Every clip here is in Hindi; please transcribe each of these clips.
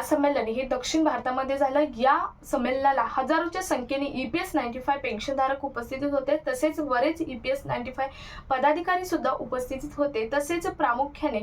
महासंमेलन हे दक्षिण भारतामध्ये झालं। या संमेलनाला हजारोच्या संख्येने EPS 95 पेन्शनधारक उपस्थित होते, तसेच बरेच EPS 95 पदाधिकारी सुद्धा उपस्थित होते, तसेच प्रामुख्याने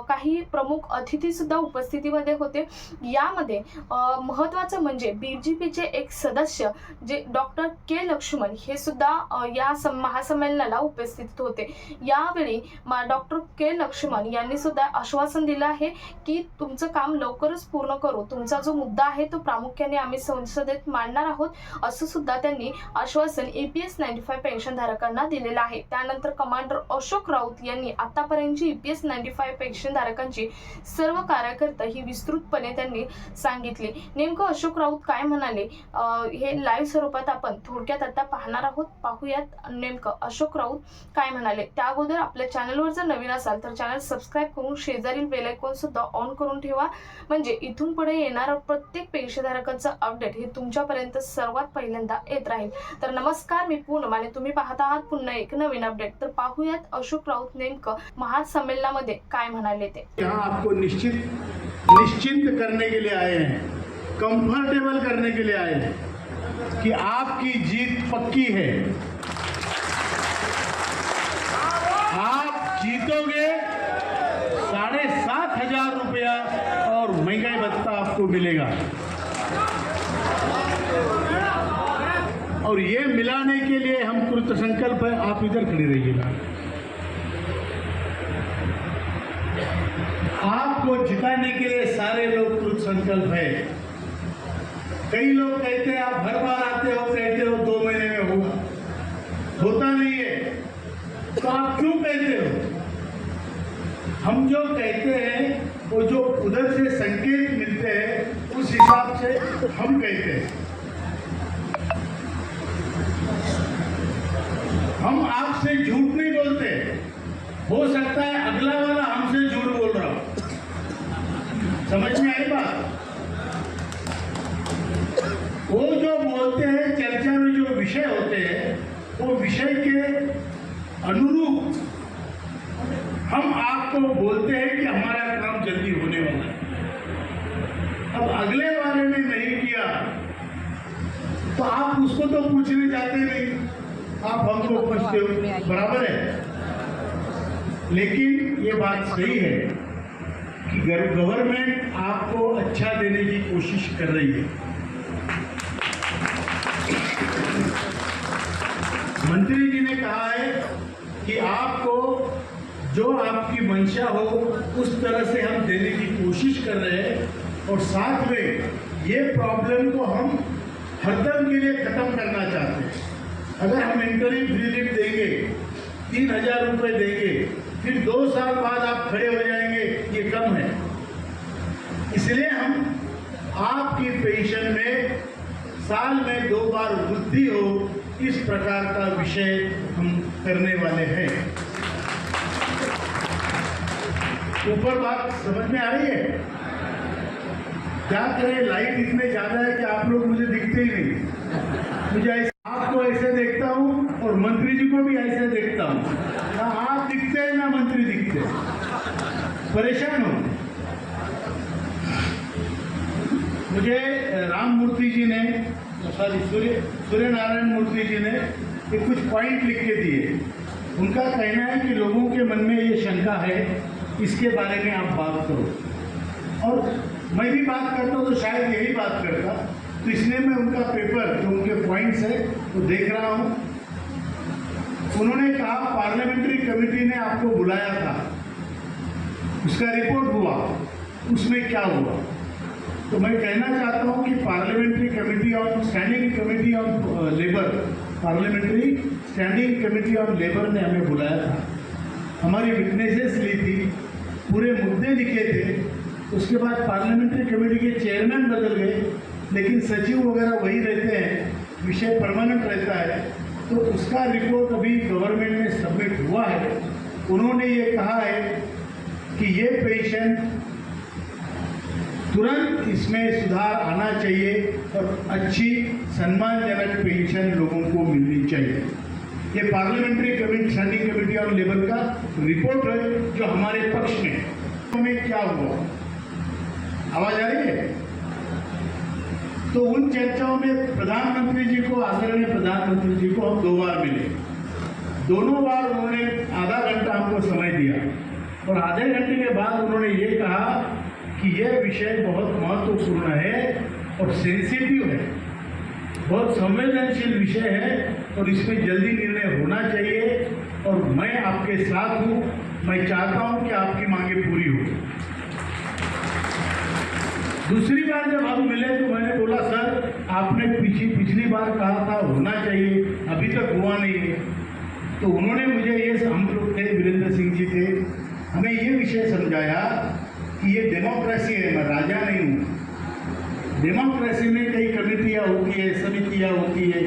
काही प्रमुख अतिथी सुद्धा उपस्थितीमध्ये होते। यामध्ये महत्त्वाचं म्हणजे BJPचे एक सदस्य जे डॉक्टर के लक्ष्मण हे सुद्धा या महासंमेलनाला उपस्थित होते। यावेळी डॉक्टर के लक्ष्मण यांनी सुद्धा आश्वासन दिलं आहे की तुमचं काम लवकरच पूर्ण करू, तुमचा जो मुद्दा आहे तो प्रामुख्याने आम्ही संसदेत मांडणार आहोत, असं सुद्धा त्यांनी आश्वासन EPS 95 पेन्शनधारकांना दिलेलं आहे। त्यानंतर कमांडर अशोक राऊत यांनी आतापर्यंतची EPS 95 पेन्शनधारकांची सर्व कार्यकर्ता ही विस्तृतपणे त्यांनी सांगितली। नेमकं अशोक राऊत काय म्हणाले हे लाईव्ह स्वरूपात आपण थोडक्यात आता पाहणार आहोत। पाहूयात नेमकं अशोक राऊत काय म्हणाले। त्या अगोदर आपल्या चॅनलवर जर नवीन असाल तर चॅनल सबस्क्राइब करून शेजारील बेल आयकॉन सुद्धा ऑन करून ठेवा, म्हणजे इथून पुढे येणारा प्रत्येक पेन्शनधारकांचा अपडेट हे तुमच्यापर्यंत सर्वात पहिल्यांदा येत राहील। तर नमस्कार, मी पूनम आणि तुम्ही पाहत आहात पुन्हा एक नवीन अपडेट। तर पाहूयात अशोक राऊत नेमकं महासंमेलनामध्ये काय म्हणाले ते। यहाँ आपको निश्चिंत करने के लिए आए हैं, कंफर्टेबल करने के लिए आए हैं कि आपकी जीत पक्की है। आप जीतोगे, 7,500 रुपया और महंगाई भत्ता आपको मिलेगा। और ये मिलाने के लिए हम कृत संकल्प है। आप इधर खड़ी रहिएगा। आपको जिताने के लिए सारे लोग कृत संकल्प है। कई लोग कहते हैं आप हर बार आते हो, कहते हो 2 महीने में होता नहीं है, तो आप क्यों कहते हो? हम जो कहते हैं वो जो उधर से संकेत मिलते हैं उस हिसाब से हम कहते हैं। हम आपसे झूठ नहीं बोलते। हो सकता है अगला वाला हमसे झूठ बोल रहा हो। समझ में आई बात? वो जो बोलते हैं चर्चा में जो विषय होते हैं वो विषय के अनुरूप हम आपको बोलते हैं कि हमारा काम जल्दी होने वाला है। अब अगले वाले ने नहीं किया तो आप उसको तो पूछने जाते नहीं, आप हमको पूछते हो, बराबर है। लेकिन ये बात सही है कि गवर्नमेंट आपको अच्छा देने की कोशिश कर रही है। मंत्री जी ने कहा है कि आपको जो आपकी मंशा हो उस तरह से हम देने की कोशिश कर रहे हैं, और साथ में ये प्रॉब्लम को हम हरदम के लिए खत्म करना चाहते हैं। अगर हम इंटरिम रिलीफ देंगे, 3,000 रुपये देंगे, फिर 2 साल बाद आप खड़े हो जाएंगे, ये कम है। इसलिए हम आपकी पेंशन में साल में 2 बार वृद्धि हो, इस प्रकार का विषय हम करने वाले हैं। ऊपर बात समझ में आ रही है? क्या करें, लाइट इतने ज्यादा है कि आप लोग मुझे दिखते ही नहीं। मुझे आपको ऐसे देखता हूं और मंत्री जी को भी ऐसे देखता हूं, ना आप दिखते हैं ना मंत्री दिखते, परेशान हो। मुझे राम मूर्ति जी ने, सॉरी सूर्य नारायण मूर्ति जी ने ये कुछ पॉइंट लिख के दिए। उनका कहना है कि लोगों के मन में ये शंका है, इसके बारे में आप बात करो। और मैं भी बात करता हूँ तो शायद यही बात करता, तो इसलिए मैं उनका पेपर जो उनके पॉइंट्स है वो देख रहा हूँ। उन्होंने कहा पार्लियामेंट्री कमेटी ने आपको बुलाया था, उसका रिपोर्ट हुआ, उसमें क्या हुआ? तो मैं कहना चाहता हूं कि parliamentary committee on standing committee on labour, parliamentary standing committee on labour ने हमें बुलाया था, हमारी विटनेसेस ली थी, पूरे मुद्दे लिखे थे। उसके बाद पार्लियामेंट्री कमेटी के चेयरमैन बदल गए, लेकिन सचिव वगैरह वही रहते हैं, विषय परमानेंट रहता है। तो उसका रिपोर्ट अभी गवर्नमेंट में सबमिट हुआ है। उन्होंने ये कहा है कि ये पेंशन तुरंत इसमें सुधार आना चाहिए और अच्छी सम्मानजनक पेंशन लोगों को मिलनी चाहिए। ये parliamentary committee, standing committee on labour का रिपोर्ट है जो हमारे पक्ष में क्या हुआ। आवाज आ रही है? तो उन चर्चाओं में प्रधानमंत्री जी को, आदरणीय प्रधानमंत्री जी को हम 2 बार मिले। दोनों बार उन्होंने आधा घंटा हमको समय दिया और आधे घंटे के बाद उन्होंने ये कहा कि यह विषय बहुत महत्वपूर्ण है और सेंसिटिव है, बहुत संवेदनशील विषय है और इसमें जल्दी निर्णय होना चाहिए और मैं आपके साथ हूँ। मैं चाहता हूँ कि आपकी मांगे पूरी हो। दूसरी बार जब हम मिले तो मैंने बोला, सर आपने पिछली बार कहा था होना चाहिए, अभी तक हुआ नहीं है। तो उन्होंने मुझे ये, हम लोग थे, वीरेंद्र सिंह जी थे, हमें ये विषय समझाया कि ये डेमोक्रेसी है, मैं राजा नहीं हूँ। डेमोक्रेसी में कई कमेटियाँ होती है, समितियाँ होती है,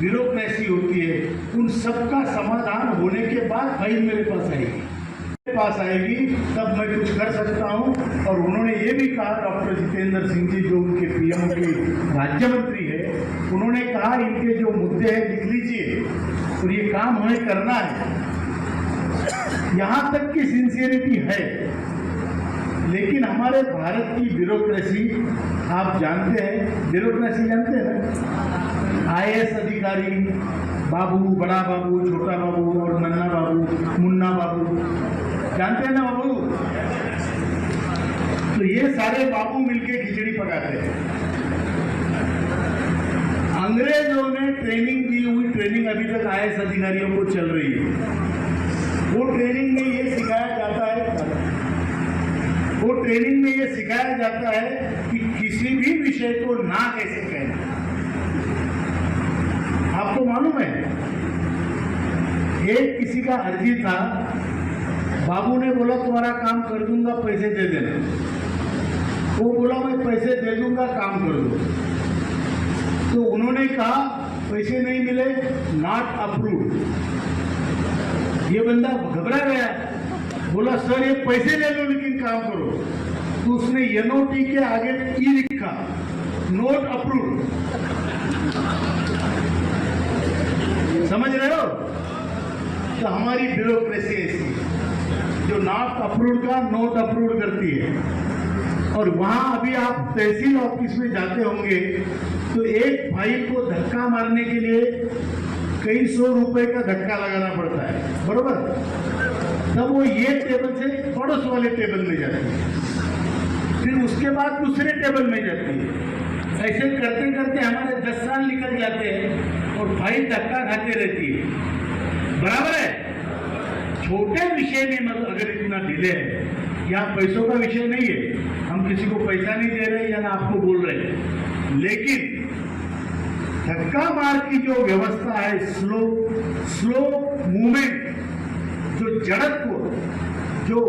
ब्यूरोक्रेसी होती है, उन सबका समाधान होने के बाद फाइल मेरे पास आएगी तब मैं कुछ कर सकता हूँ। और उन्होंने ये भी कहा, डॉक्टर जितेंद्र सिंह जी जो उनके पीएम के राज्य मंत्री है, उन्होंने कहा इनके जो मुद्दे हैं लिख लीजिए और ये काम हमें करना है। यहाँ तक की सिंसियरिटी है, लेकिन हमारे भारत की ब्यूरोक्रेसी आप जानते हैं, ब्यूरोक्रेसी जानते हैं ना, आईएएस अधिकारी बाबू, बड़ा बाबू, छोटा बाबू और नन्ना बाबू, मुन्ना बाबू, जानते हैं ना बाबू? तो ये सारे बाबू मिलके खिचड़ी पकाते हैं। अंग्रेजों ने ट्रेनिंग दी हुई, ट्रेनिंग अभी तक आईएएस अधिकारियों को चल रही है। वो ट्रेनिंग में ये सिखाया जाता है कि किसी भी विषय को ना कैसे कहना। आपको मालूम है, एक किसी का अर्जी था, बाबू ने बोला तुम्हारा काम कर दूंगा, पैसे दे देना। वो बोला मैं पैसे दे दूंगा, काम कर दो। तो उन्होंने कहा पैसे नहीं मिले, नॉट अप्रूव्ड। ये बंदा घबरा गया, बोला सर ये पैसे ले लो लेकिन काम करो। तो उसने एनओटी के आगे ई लिखा, नोट अप्रूव्ड। समझ रहे हो? तो हमारी ब्यूरोक्रेसी ऐसी जो नॉट अप्रूव्ड का नोट अप्रूव्ड करती है। और वहां अभी आप तहसील ऑफिस में जाते होंगे तो एक फाइल को धक्का मारने के लिए कई 100 रुपए का धक्का लगाना पड़ता है, बरोबर? तब वो ये टेबल से पड़ोस वाले टेबल में जाती है, फिर उसके बाद दूसरे टेबल में जाती है। ऐसे करते करते हमारे 10 साल निकल जाते हैं और फाइल धक्का खाते रहती है, बराबर है? छोटे विषय में मतलब अगर इतना डिले है, यहाँ पैसों का विषय नहीं है, हम किसी को पैसा नहीं दे रहे या ना आपको बोल रहे हैं, लेकिन धक्का मार की जो व्यवस्था है, स्लो मूवमेंट, जो जड़त्व, जो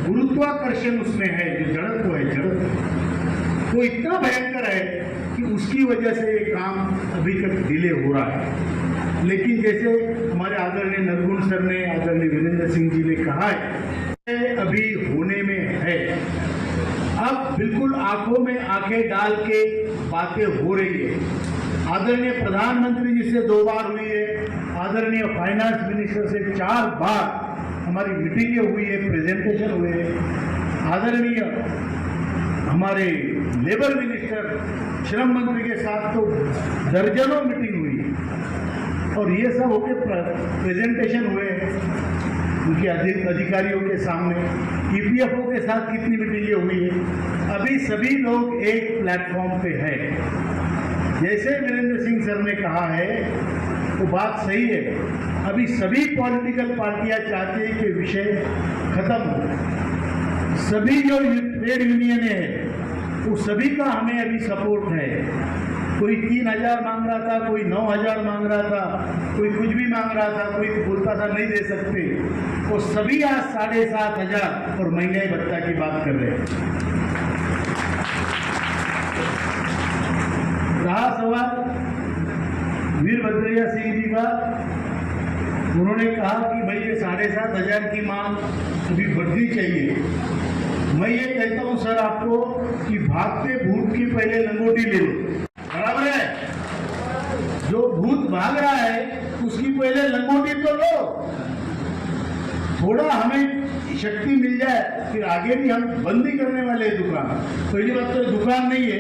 गुरुत्वाकर्षण उसमें है, जो जड़त्व है, जड़त्व वो इतना भयंकर है कि उसकी वजह से ये काम अभी तक डिले हो रहा है। लेकिन जैसे हमारे आदरणीय नरगुण सर ने, आदरणीय वीरेंद्र सिंह जी ने कहा है, अभी होने में है। अब बिल्कुल आंखों में आंखें डाल के बातें हो रही है। आदरणीय प्रधानमंत्री जी से 2 बार हुई है, आदरणीय फाइनेंस मिनिस्टर से 4 बार हमारी मीटिंगें हुई है, प्रेजेंटेशन हुए हैं। आदरणीय हमारे लेबर मिनिस्टर, श्रम मंत्री के साथ तो दर्जनों मीटिंग हुई है और ये सब होके प्रेजेंटेशन हुए उनके अधिकारियों के सामने। ईपीएफओ के साथ कितनी मीटिंगें हुई है। अभी सभी लोग एक प्लेटफॉर्म पे है। जैसे वीरेंद्र सिंह सर ने कहा है वो बात सही है, अभी सभी पॉलिटिकल पार्टियां चाहते हैं कि विषय खत्म हो। सभी जो ट्रेड यूनियन है वो सभी का हमें अभी सपोर्ट है। कोई 3,000 मांग रहा था, कोई 9,000 मांग रहा था, कोई कुछ भी मांग रहा था, कोई बोलता था नहीं दे सकते, वो सभी आज 7,500 और महंगाई भत्ता की बात कर रहे हैं। रहा सवाल वीरभद्रैया सिंह जी का, उन्होंने कहा कि भाई ये 7,500 की मांग अभी बढ़नी चाहिए। मैं ये कहता हूं सर आपको कि भागते भूत की पहले लंगोटी ले लो, बराबर है? जो भूत भाग रहा है उसकी पहले लंगोटी तो लो। थोड़ा हमें शक्ति मिल जाए फिर आगे भी हम बंद नहीं करने वाले हैं दुकान। पहली बात तो दुकान नहीं है,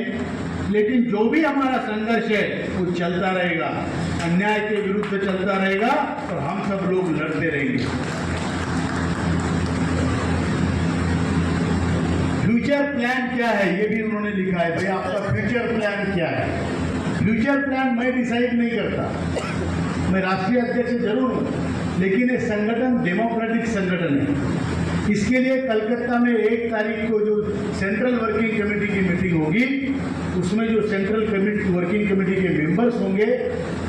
लेकिन जो भी हमारा संघर्ष है वो चलता रहेगा, अन्याय के विरुद्ध चलता रहेगा और हम सब लोग लड़ते रहेंगे। फ्यूचर प्लान क्या है ये भी उन्होंने लिखा है। भाई आपका फ्यूचर प्लान क्या है? फ्यूचर प्लान मैं डिसाइड नहीं करता, मैं राष्ट्रीय अध्यक्ष जरूर हूँ, लेकिन ये संगठन डेमोक्रेटिक संगठन है। इसके लिए कलकत्ता में 1 तारीख को जो सेंट्रल वर्किंग कमेटी की मीटिंग होगी, उसमें जो सेंट्रल वर्किंग कमेटी के मेंबर्स होंगे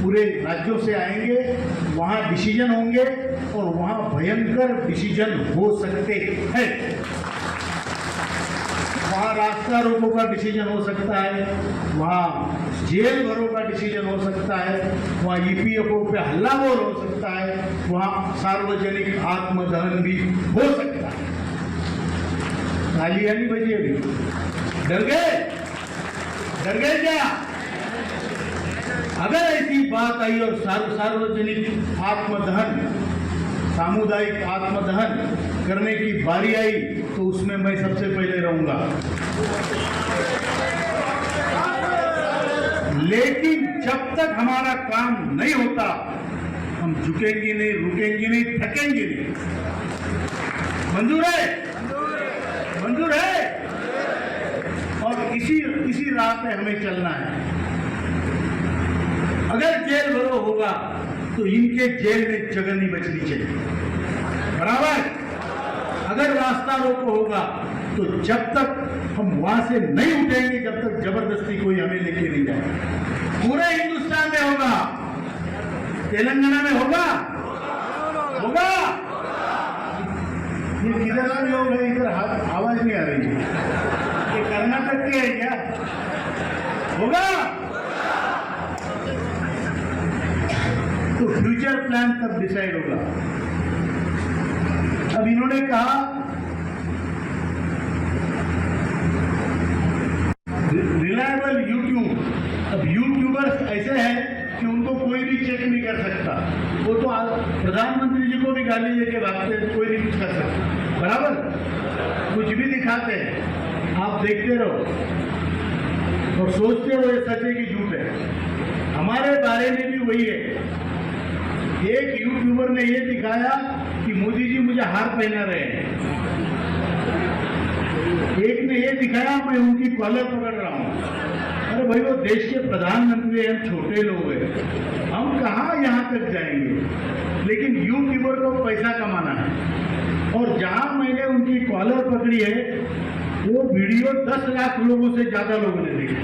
पूरे राज्यों से आएंगे, वहाँ डिसीजन होंगे और वहाँ भयंकर डिसीजन हो सकते हैं। वहाँ रास्ता रोको का डिसीजन हो सकता है, वहाँ जेल भरो का डिसीजन हो सकता है, वहाँ ईपीएफओ पे हल्ला बोल हो सकता है, वहाँ सार्वजनिक आत्मदहन भी हो सकता है। तालियां नहीं बजी अभी? डर गए? डर गए क्या? अगर ऐसी बात आई और सार्वजनिक आत्मदहन, सामुदायिक आत्मदहन करने की बारी आई तो उसमें मैं सबसे पहले रहूंगा। लेकिन जब तक हमारा काम नहीं होता हम झुकेंगे नहीं, रुकेंगे नहीं, थकेंगे नहीं। मंजूर है? मंजूर है? और इसी राह पे हमें चलना है। अगर जेल भरो होगा तो इनके जेल में जगह नहीं बचनी चाहिए, बराबर? अगर रास्ता रोको होगा तो जब तक हम वहां से नहीं उठेंगे, जब तक जबरदस्ती कोई हमें लेके नहीं जाए। पूरे हिंदुस्तान में होगा, तेलंगाना में होगा, होगा। ये किधर लोग हैं? इधर आवाज नहीं आ रही है। ये कर्नाटक के है क्या? होगा। तो फ्यूचर प्लान तब डिसाइड होगा। अब इन्होंने कहा रिलायबल यूट्यूब। अब यूट्यूबर्स ऐसे हैं कि उनको कोई भी चेक नहीं कर सकता। वो तो प्रधानमंत्री जी को भी गाली लेके भागते हैं, कोई नहीं कुछ कर सकता, बराबर? कुछ भी दिखाते हैं, आप देखते रहो और सोचते रहो ये सच है कि झूठ है। हमारे बारे में भी वही है। एक यूट्यूबर ने ये दिखाया कि मोदी जी मुझे हार पहना रहे हैं, एक ने ये दिखाया मैं उनकी कॉलर पकड़ रहा हूं। अरे भाई वो देश के प्रधानमंत्री हैं, हम छोटे लोग हैं, हम कहाँ यहाँ तक जाएंगे? लेकिन यूट्यूबर को पैसा कमाना है। और जहां मैंने उनकी कॉलर पकड़ी है वो वीडियो 10 लाख लोगों से ज्यादा लोगों ने देखी।